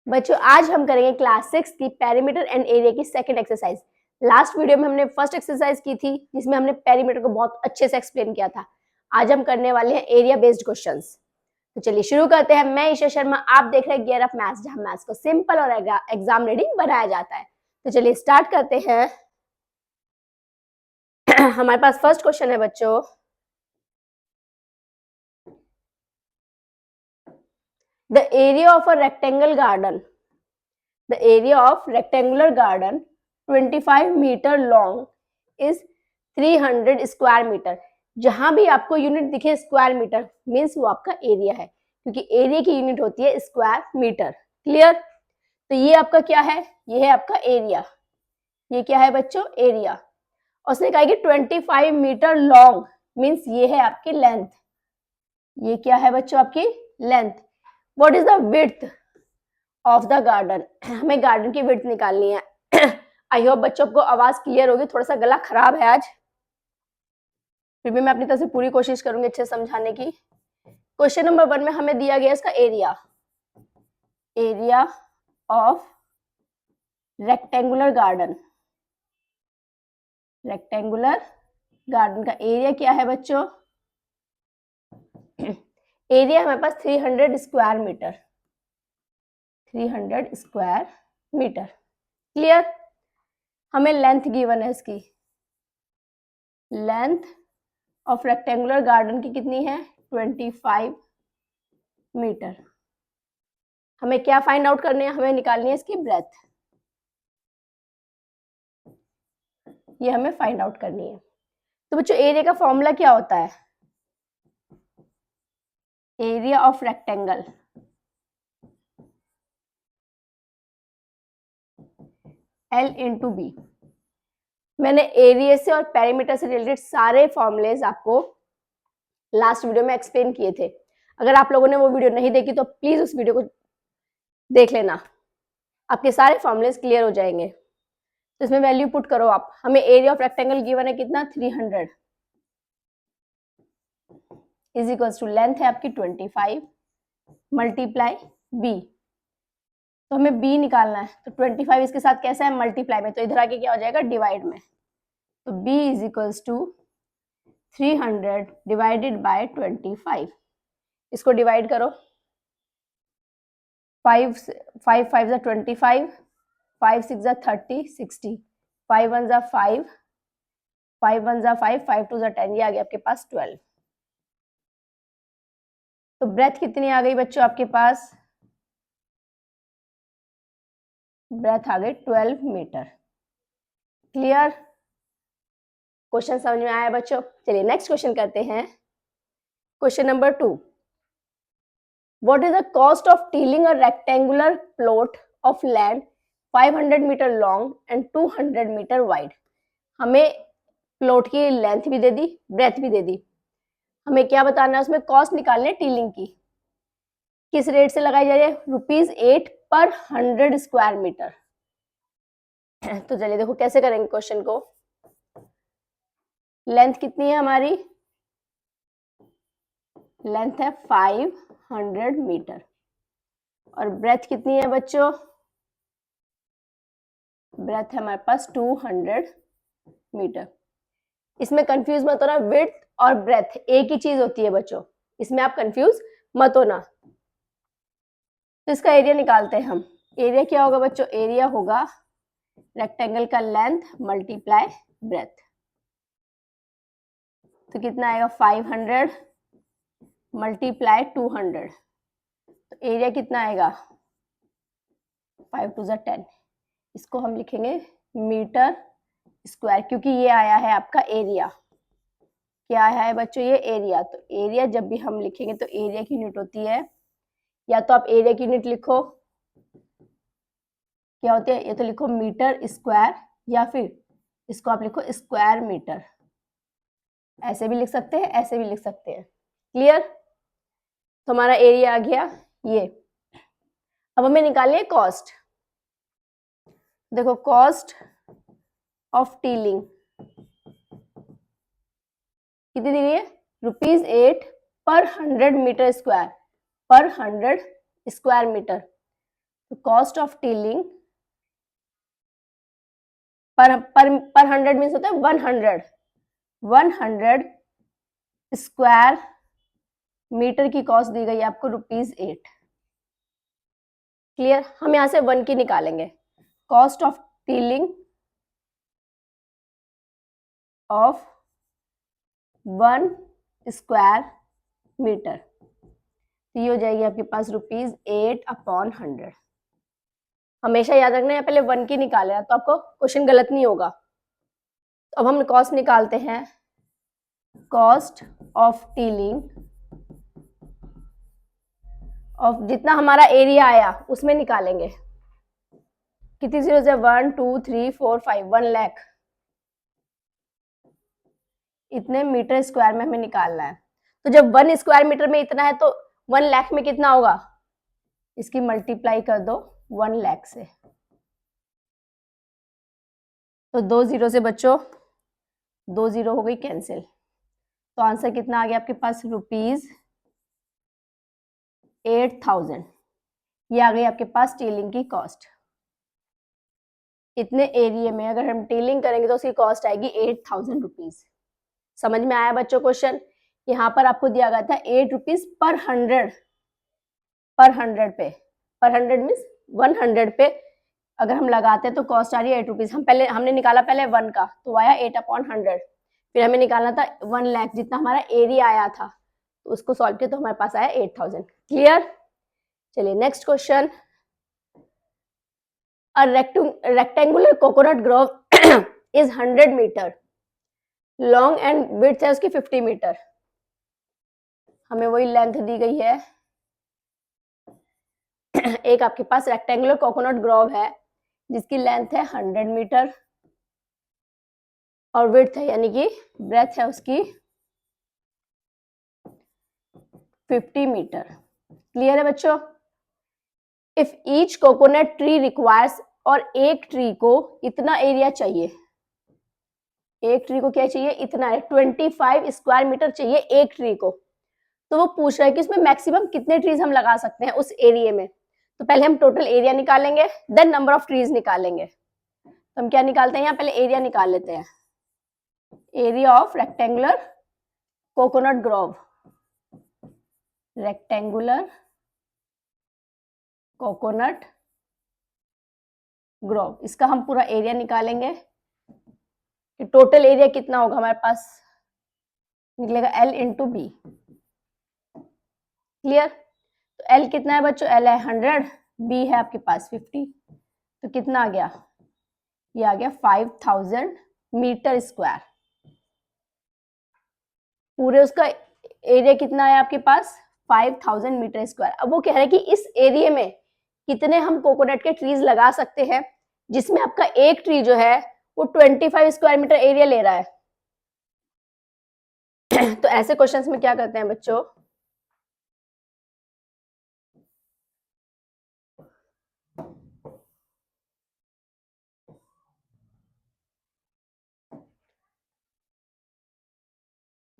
बच्चों आज हम करेंगे क्लास 6 की पेरीमीटर एंड एरिया की सेकंड एक्सरसाइज। लास्ट वीडियो में हमने फर्स्ट एक्सरसाइज की थी जिसमें हमने पेरीमीटर को बहुत अच्छे से एक्सप्लेन किया था। आज हम करने वाले हैं एरिया बेस्ड क्वेश्चंस। तो चलिए शुरू करते हैं। मैं ईशा शर्मा, आप देख रहे हैं गियर अप मैथ्स, जहां मैथ्स को सिंपल और एग्जाम रेडी बनाया जाता है। तो चलिए स्टार्ट करते हैं। हमारे पास फर्स्ट क्वेश्चन है बच्चों, the area of a rectangle garden, the area of rectangular garden 25 meter long is 300 square metre. जहां भी आपको यूनिट दिखे स्क्वायर मीटर मीन्स वो आपका एरिया है, क्योंकि एरिया की यूनिट होती है स्क्वायर मीटर। क्लियर? तो ये आपका क्या है? ये है आपका एरिया। ये क्या है बच्चों? एरिया। और उसने कहा कि 25 मीटर लॉन्ग मीन्स ये है आपकी लेंथ। ये क्या है बच्चों? आपकी length. What is the width of the garden? हमें गार्डन की विड्थ निकालनी है। आई होप बच्चों को आवाज क्लियर होगी। थोड़ा सा गला खराब है आज, फिर भी मैं अपनी तरफ से पूरी कोशिश करूंगी अच्छे से समझाने की। क्वेश्चन नंबर 1 में हमें दिया गया इसका area, area of rectangular garden. Rectangular garden का एरिया क्या है बच्चों? एरिया हमारे पास 300 square metre, 300 square metre. Clear? हमें लेंथ गिवन है इसकी। लेंथ ऑफ रेक्टेंगुलर गार्डन की कितनी है? 25 मीटर। हमें क्या फाइंड आउट करनी है? हमें निकालनी है इसकी ब्रेथ। ये हमें फाइंड आउट करनी है। तो बच्चों एरिया का फॉर्मूला क्या होता है? Area of rectangle L into B. मैंने एरिया से और पेरीमीटर से रिलेटेड सारे फॉर्मूलेज आपको लास्ट वीडियो में एक्सप्लेन किए थे। अगर आप लोगों ने वो वीडियो नहीं देखी तो प्लीज उस वीडियो को देख लेना, आपके सारे फॉर्मूलेज क्लियर हो जाएंगे। तो इसमें वैल्यू पुट करो आप। हमें एरिया ऑफ रेक्टेंगल गिवन है कितना? 300 इज इक्वल्स टू लेंथ है आपकी 25 मल्टीप्लाई बी। तो हमें बी निकालना है। तो 25 इसके साथ कैसा है? मल्टीप्लाई में, तो इधर आके क्या हो जाएगा? डिवाइड में। तो B is equals to 300 divided by 25। इसको डिवाइड करो। 5 5 5 जा 25, 5 6 जा 30, 60, 5 1 जा 5, 5 1 जा 5, 5 2 जा 10, ये आ गया आपके पास 12। तो ब्रेथ कितनी आ गई बच्चों आपके पास? ब्रेथ आ गई 12 मीटर। क्लियर? क्वेश्चन समझ में आया बच्चों? चलिए नेक्स्ट क्वेश्चन करते हैं। Question number 2, what is the cost of tilling a rectangular plot of land 500 metre long and 200 metre wide? हमें प्लॉट की लेंथ भी दे दी, ब्रेथ भी दे दी। हमें क्या बताना है? उसमें कॉस्ट निकालनी है टीलिंग की। किस रेट से लगाई जा रही है? ₹8 पर 100 स्क्वायर मीटर। तो चलिए देखो कैसे करेंगे क्वेश्चन को। लेंथ कितनी है हमारी? लेंथ है 500 मीटर। और ब्रेथ कितनी है बच्चों? ब्रेथ है हमारे पास 200 मीटर। इसमें कंफ्यूज मत होना, विड्थ और ब्रेथ एक ही चीज होती है बच्चों, इसमें आप कंफ्यूज मत होना। तो इसका एरिया निकालते हैं हम। एरिया क्या होगा बच्चों? एरिया होगा रेक्टेंगल का लेंथ मल्टीप्लाई ब्रेथ। तो कितना आएगा? 500 मल्टीप्लाई 200। तो एरिया कितना आएगा? 5 2 10। इसको हम लिखेंगे मीटर स्क्वायर, क्योंकि ये आया है आपका एरिया। क्या आया है बच्चों? ये एरिया। तो एरिया जब भी हम लिखेंगे तो एरिया की यूनिट होती है, या तो आप एरिया की यूनिट लिखो, क्या होती है? ये तो लिखो मीटर स्क्वायर, या फिर इसको आप लिखो स्क्वायर मीटर। ऐसे भी लिख सकते हैं, ऐसे भी लिख सकते हैं। क्लियर? तो हमारा एरिया आ गया ये। अब हमें निकालनी है कॉस्ट। देखो कॉस्ट ऑफ टीलिंग कितनी दी गई है? ₹8 पर 100 मीटर स्क्वायर, पर 100 स्क्वायर मीटर। तो कॉस्ट ऑफ टिलिंग पर 100 मीन्स होता है 100 स्क्वायर मीटर की कॉस्ट दी गई है आपको ₹8। क्लियर? हम यहां से 1 की निकालेंगे। Cost of tilling of 1 square metre, तो ये हो जाएगी आपके पास ₹8/100। हमेशा याद रखना है पहले 1 की निकाले तो आपको क्वेश्चन गलत नहीं होगा। तो अब हम कॉस्ट निकालते हैं। कॉस्ट ऑफ टिलिंग ऑफ जितना हमारा एरिया आया उसमें निकालेंगे। कितनी जीरो से 1 2 3 4 5 1 लाख इतने मीटर स्क्वायर में हमें निकालना है। तो जब 1 स्क्वायर मीटर में इतना है तो 1 लाख में कितना होगा, इसकी मल्टीप्लाई कर दो 1 लाख से। तो 2 जीरो से बच्चों 2 जीरो हो गई कैंसिल। तो आंसर कितना आ गया आपके पास ₹8,000। ये आ गई आपके पास टीलिंग की कॉस्ट। इतने एरिया में अगर हम टीलिंग करेंगे तो उसकी कॉस्ट आएगी ₹8,000। समझ में आया बच्चों क्वेश्चन? यहाँ पर आपको दिया गया था ₹8 पर 100 पे। पर 100 मीन्स 100 पे अगर हम लगाते हैं तो कॉस्ट आ रही है ₹8। हमने निकाला पहले 1 का तो आया 8/100। फिर हमें निकालना था 1 लाख जितना हमारा एरिया आया था, तो उसको सॉल्व किया तो हमारे पास आया 8,000। क्लियर? चलिए next question. A rectangular coconut grove is 100 metre long and width है उसकी 50 मीटर। हमें वही लेंथ दी गई है। एक आपके पास रेक्टेंगुलर कोकोनट ग्रोव है जिसकी लेंथ है 100 मीटर और विड्थ है यानी कि ब्रेथ है उसकी 50 मीटर। क्लियर है बच्चों? If each coconut tree requires, और एक ट्री को इतना एरिया चाहिए, एक ट्री को क्या चाहिए, इतना है 25 स्क्वायर मीटर चाहिए एक ट्री को। तो वो पूछ रहा है कि इसमें मैक्सिमम कितने ट्रीज हम लगा सकते हैं उस एरिया में। तो पहले हम टोटल एरिया निकालेंगे देन नंबर ऑफ ट्रीज निकालेंगे। तो हम क्या निकालते हैं यहाँ, पहले एरिया निकाल लेते हैं। Area of rectangular coconut Grove, rectangular coconut Grove, इसका हम पूरा एरिया निकालेंगे कि टोटल एरिया कितना होगा हमारे पास, निकलेगा L इंटू बी। क्लियर? तो L कितना है बच्चों, L है 100, B है आपके पास 50, तो कितना आ गया, ये आ गया 5000 मीटर स्क्वायर। पूरे उसका एरिया कितना है आपके पास 5000 मीटर स्क्वायर। अब वो कह रहे हैं कि इस एरिया में कितने हम कोकोनट के ट्रीज लगा सकते हैं जिसमें आपका एक ट्री जो है वो 25 स्क्वायर मीटर एरिया ले रहा है। तो ऐसे क्वेश्चंस में क्या करते हैं बच्चों,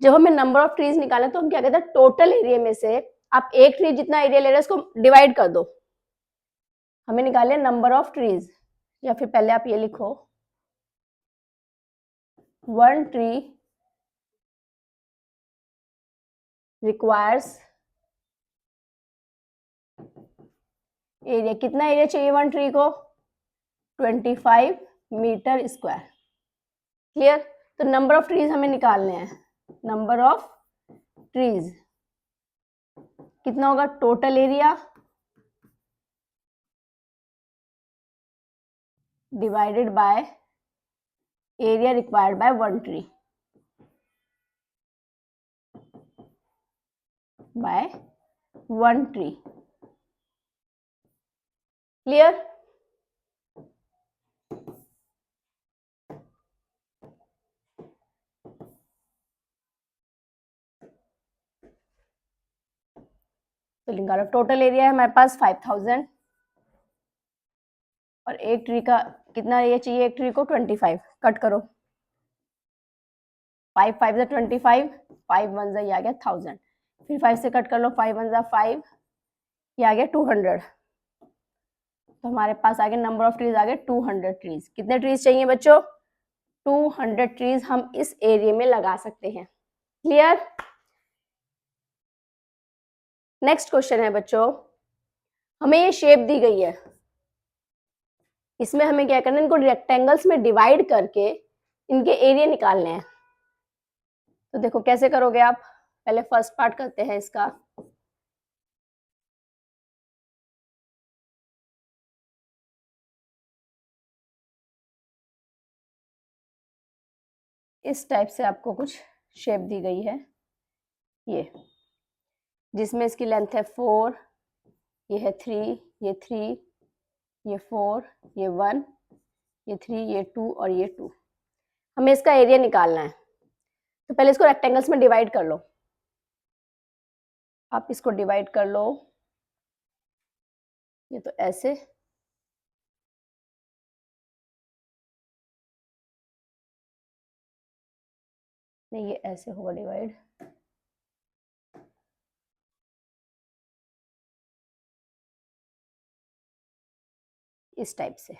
जब हमें नंबर ऑफ ट्रीज निकालना तो हम क्या कहते हैं, टोटल एरिया में से आप एक ट्री जितना एरिया ले रहे हैं उसको डिवाइड कर दो। हमें निकाले नंबर ऑफ ट्रीज, या फिर पहले आप ये लिखो 1 ट्री रिक्वायर्स एरिया, कितना एरिया चाहिए 1 ट्री को 25 मीटर स्क्वायर। क्लियर? तो नंबर ऑफ ट्रीज हमें निकालने हैं। नंबर ऑफ ट्रीज कितना होगा, total area divided by area required by 1 tree bye 1 tree. Clear? तो निकालो, टोटल एरिया है हमारे पास 5000 और एक ट्री का कितना एरिया चाहिए, एक ट्री को 25। कट करो, 5 5 जा 25, 5 1 जा ये आ गया 1000, फिर 5 से कट कर लो, 5 1 जा 5, ये आ गया 200। तो हमारे पास आगे नंबर ऑफ ट्रीज आ गए 200 ट्रीज। कितने ट्रीज चाहिए बच्चों? 200 ट्रीज हम इस एरिया में लगा सकते हैं। क्लियर? नेक्स्ट क्वेश्चन है बच्चों, हमें ये शेप दी गई है, इसमें हमें क्या करना है, इनको रेक्टेंगल्स में डिवाइड करके इनके एरिया निकालने हैं। तो देखो कैसे करोगे आप, पहले फर्स्ट पार्ट करते हैं इसका। इस टाइप से आपको कुछ शेप दी गई है, ये जिसमें इसकी लेंथ है 4, ये है 3, ये 3, ये 4, ये 1, ये 3, ये 2 और ये 2। हमें इसका एरिया निकालना है, तो पहले इसको रेक्टेंगल्स में डिवाइड कर लो। आप इसको डिवाइड कर लो, ये तो ऐसे, नहीं ये ऐसे होगा डिवाइड, इस टाइप से,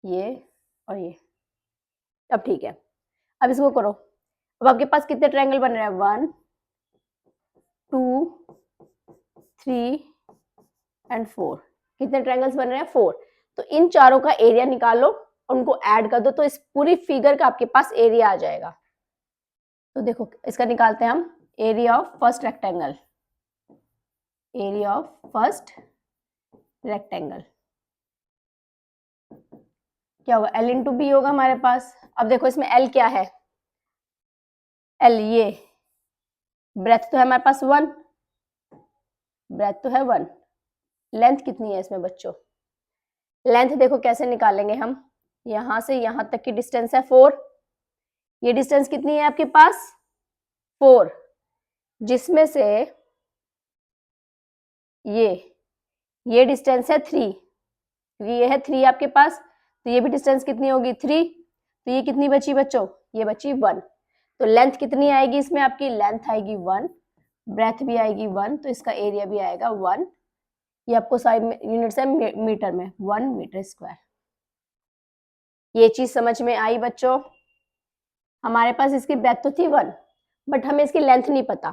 ये और ये। अब ठीक है, अब इसको करो। अब आपके पास कितने ट्रायंगल बन रहे हैं? 1 2 3 एंड 4। कितने ट्रायंगल्स बन रहे हैं? 4। तो इन चारों का एरिया निकालो और उनको ऐड कर दो, तो इस पूरी फिगर का आपके पास एरिया आ जाएगा। तो देखो इसका निकालते हैं हम, area of first rectangle, area of first rectangle क्या होगा? L इंटू बी होगा हमारे पास। अब देखो इसमें L क्या है? L ये ब्रेथ तो है हमारे पास 1, ब्रेथ तो है 1। लेंथ कितनी है इसमें बच्चों? लेंथ देखो कैसे निकालेंगे हम, यहां से यहां तक की डिस्टेंस है 4। ये डिस्टेंस कितनी है आपके पास? 4, जिसमें से ये डिस्टेंस है 3, ये है 3 आपके पास, तो ये भी डिस्टेंस कितनी होगी? 3। तो ये कितनी बची बच्चों? ये बची 1। तो लेंथ कितनी आएगी इसमें आपकी? लेंथ आएगी 1, ब्रेथ भी आएगी 1, तो इसका एरिया भी आएगा 1। ये आपको साइड में यूनिट्स है मीटर में, 1 मीटर स्क्वायर। ये चीज समझ में आई बच्चों? हमारे पास इसकी ब्रेथ तो थी 1, बट हमें इसकी लेंथ नहीं पता,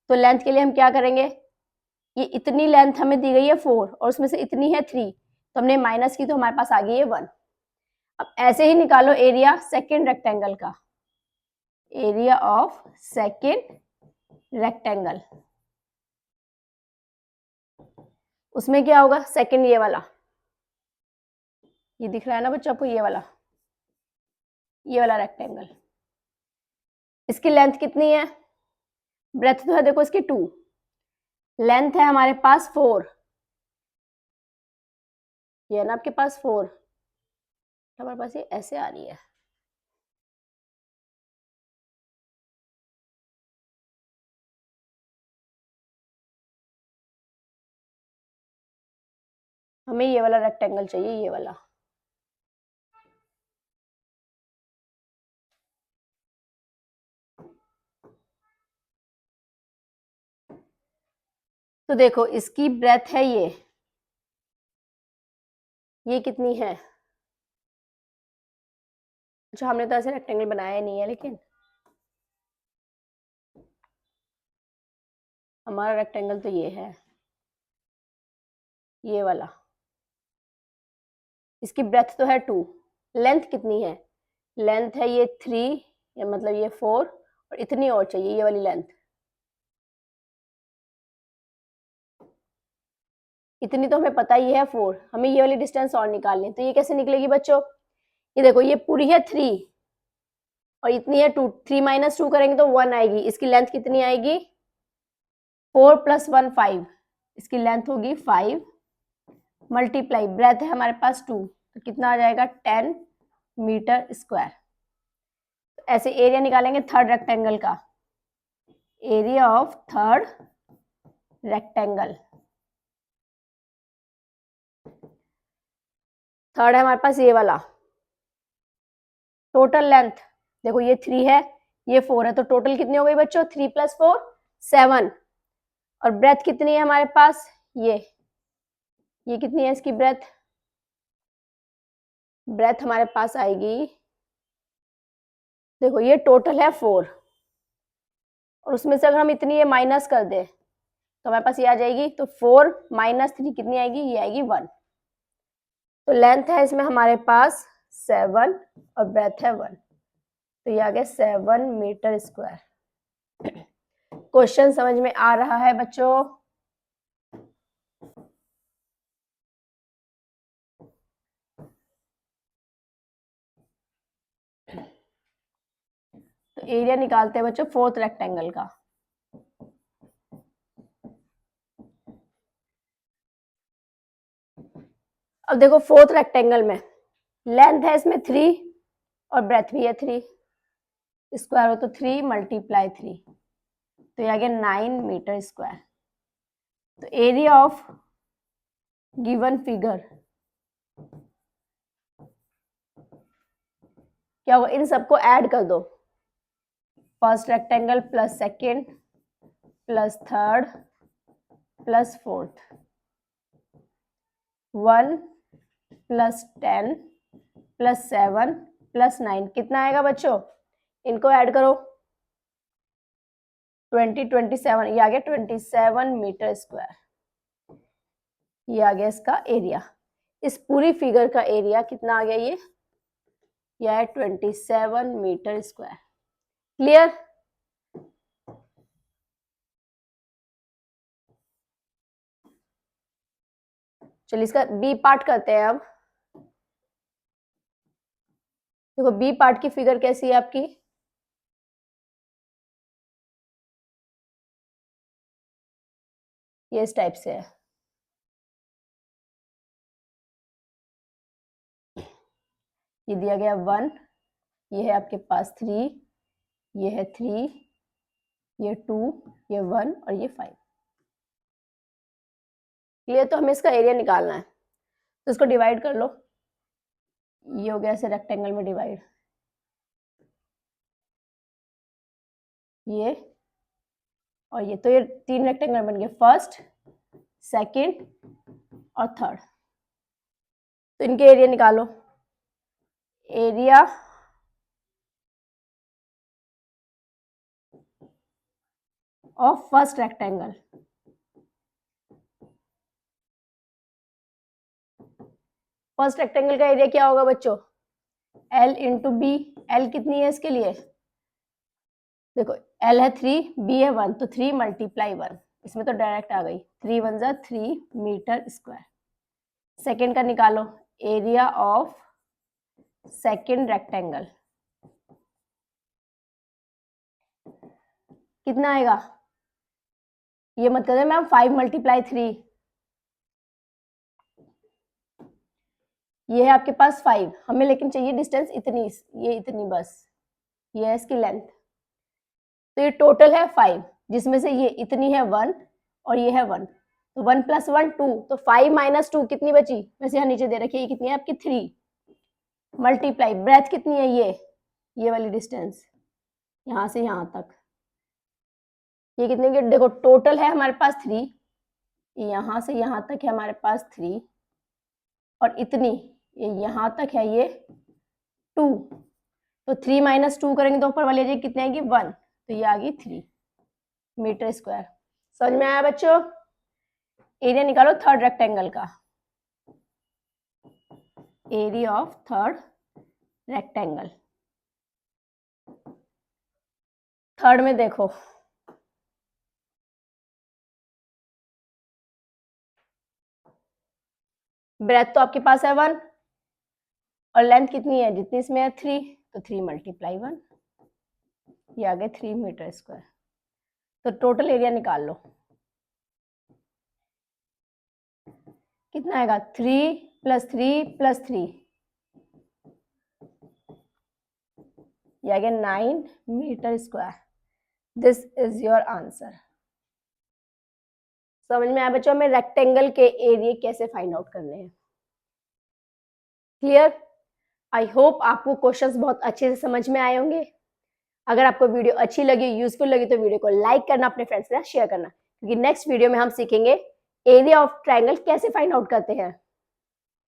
तो लेंथ के लिए हम क्या करेंगे, ये इतनी लेंथ हमें दी गई है 4 और उसमें से इतनी है 3, तो हमने माइनस की तो हमारे पास आ गई है 1। अब ऐसे ही निकालो एरिया सेकेंड रेक्टेंगल का, एरिया ऑफ सेकेंड रेक्टेंगल। उसमें क्या होगा? सेकेंड ये वाला, ये दिख रहा है ना बच्चों आपको, ये वाला रेक्टेंगल। इसकी लेंथ कितनी है? ब्रेथ तो है देखो इसकी 2, लेंथ है हमारे पास 4, ये है ना आपके पास 4, हमारे पास ये ऐसे आ रही है। हमें ये वाला रेक्टेंगल चाहिए, ये वाला। तो देखो इसकी ब्रेथ है ये कितनी है? अच्छा हमने तो ऐसे रेक्टेंगल बनाया नहीं है, लेकिन हमारा रेक्टेंगल तो ये है, ये वाला। इसकी ब्रेथ तो है 2, लेंथ कितनी है? लेंथ है ये 3, या मतलब ये 4, और इतनी और चाहिए, ये वाली लेंथ। इतनी तो हमें पता ही है 4, हमें ये वाली डिस्टेंस और निकालनी है। तो ये कैसे निकलेगी बच्चों? ये देखो ये पूरी है 3 और इतनी है 2, 3 माइनस 2 करेंगे तो 1 आएगी। इसकी लेंथ कितनी आएगी? 4 + 1 5, इसकी लेंथ होगी 5 मल्टीप्लाई ब्रेथ है हमारे पास 2, तो कितना आ जाएगा? 10 मीटर स्क्वायर। तो ऐसे एरिया निकालेंगे थर्ड रेक्टेंगल का, area of third rectangle. Third है हमारे पास ये वाला। टोटल लेंथ देखो ये 3 है, ये 4 है, तो टोटल कितनी हो गई बच्चों? 3 + 4 7। और ब्रेथ कितनी है हमारे पास? ये ये कितनी है इसकी ब्रेथ? ब्रेथ हमारे पास आएगी, देखो ये टोटल है 4 और उसमें से अगर हम इतनी ये माइनस कर दें तो हमारे पास ये आ जाएगी, तो 4 - 3 कितनी आएगी? ये आएगी 1। तो लेंथ है इसमें हमारे पास 7 और ब्रेथ है 1, तो ये आ गया 7 मीटर स्क्वायर। क्वेश्चन समझ में आ रहा है बच्चों? तो एरिया निकालते हैं बच्चों फोर्थ रेक्टेंगल का। अब देखो फोर्थ रेक्टेंगल में लेंथ है इसमें 3 और ब्रेथ भी है 3, स्क्वायर हो तो 3 × 3, तो ये आ गया 9 मीटर स्क्वायर। तो एरिया ऑफ गिवन फिगर क्या होगा? इन सबको ऐड कर दो, first rectangle plus second plus third plus fourth, 1 + 10 + 7 + 9 कितना आएगा बच्चों? इनको ऐड करो, 20 27, ये आ गया 27 मीटर स्क्वायर। ये आ गया इसका एरिया। इस पूरी फिगर का एरिया कितना आ गया? ये है 27 मीटर स्क्वायर। क्लियर? चलिए इसका बी पार्ट करते हैं अब। देखो बी पार्ट की फिगर कैसी है आपकी? ये इस टाइप से है। ये दिया गया 1, ये है आपके पास 3, ये है 3, ये 2, ये 1 और ये 5। क्लियर? तो हमें इसका एरिया निकालना है, तो इसको डिवाइड कर लो। ये हो गया ऐसे रेक्टेंगल में डिवाइड, ये और ये, तो ये 3 रेक्टेंगल बन गए, फर्स्ट, सेकंड और थर्ड। तो इनके एरिया निकालो। Area of first rectangle, first rectangle का एरिया क्या होगा बच्चों? L × B। L कितनी है इसके लिए? देखो L है 3, B है 1, तो 3 × 1, इसमें तो डायरेक्ट आ गई, 3 × 1 = 3 मीटर स्क्वायर। सेकेंड का निकालो, एरिया ऑफ सेकेंड रेक्टेंगल कितना आएगा? ये मत कर दे मैम 5 × 3, ये है आपके पास 5, हमें लेकिन चाहिए डिस्टेंस इतनी, ये इतनी बस, ये है इसकी लेंथ। तो ये टोटल है 5, जिसमें से ये इतनी है 1 और ये है 1, तो 1 + 1 2, तो 5 - 2 कितनी बची? वैसे यहाँ नीचे दे रखी है, ये कितनी है आपकी 3, मल्टीप्लाई ब्रेथ कितनी है? ये वाली डिस्टेंस यहाँ से यहाँ तक, ये कितने की? देखो टोटल है हमारे पास 3, यहाँ से यहाँ तक है हमारे पास 3 और इतनी ये यहाँ तक है ये 2, तो 3 - 2 करेंगे तो ऊपर वाली आ जाएगी, कितनी आएगी? 1, तो ये आ गई 3 मीटर स्क्वायर। समझ में आया बच्चों? एरिया निकालो थर्ड रेक्टेंगल का। Area of third rectangle, third में देखो ब्रेथ तो आपके पास है 1 और लेंथ कितनी है? जितनी इसमें है 3, तो 3 × 1, ये आ गए 3 मीटर स्क्वायर। तो टोटल एरिया निकाल लो, कितना आएगा? 3 + 3 + 3, ये आ गया 9 metre square. This is your answer. समझ में आया बच्चों? हमें रेक्टेंगल के एरिया कैसे फाइंड आउट करने हैं। क्लियर? आई होप आपको क्वेश्चंस बहुत अच्छे से समझ में आए होंगे। अगर आपको वीडियो अच्छी लगी, यूजफुल लगी, तो वीडियो को लाइक करना, अपने फ्रेंड्स के साथ शेयर करना, क्योंकि नेक्स्ट वीडियो में हम सीखेंगे एरिया ऑफ ट्रायंगल कैसे फाइंड आउट करते हैं?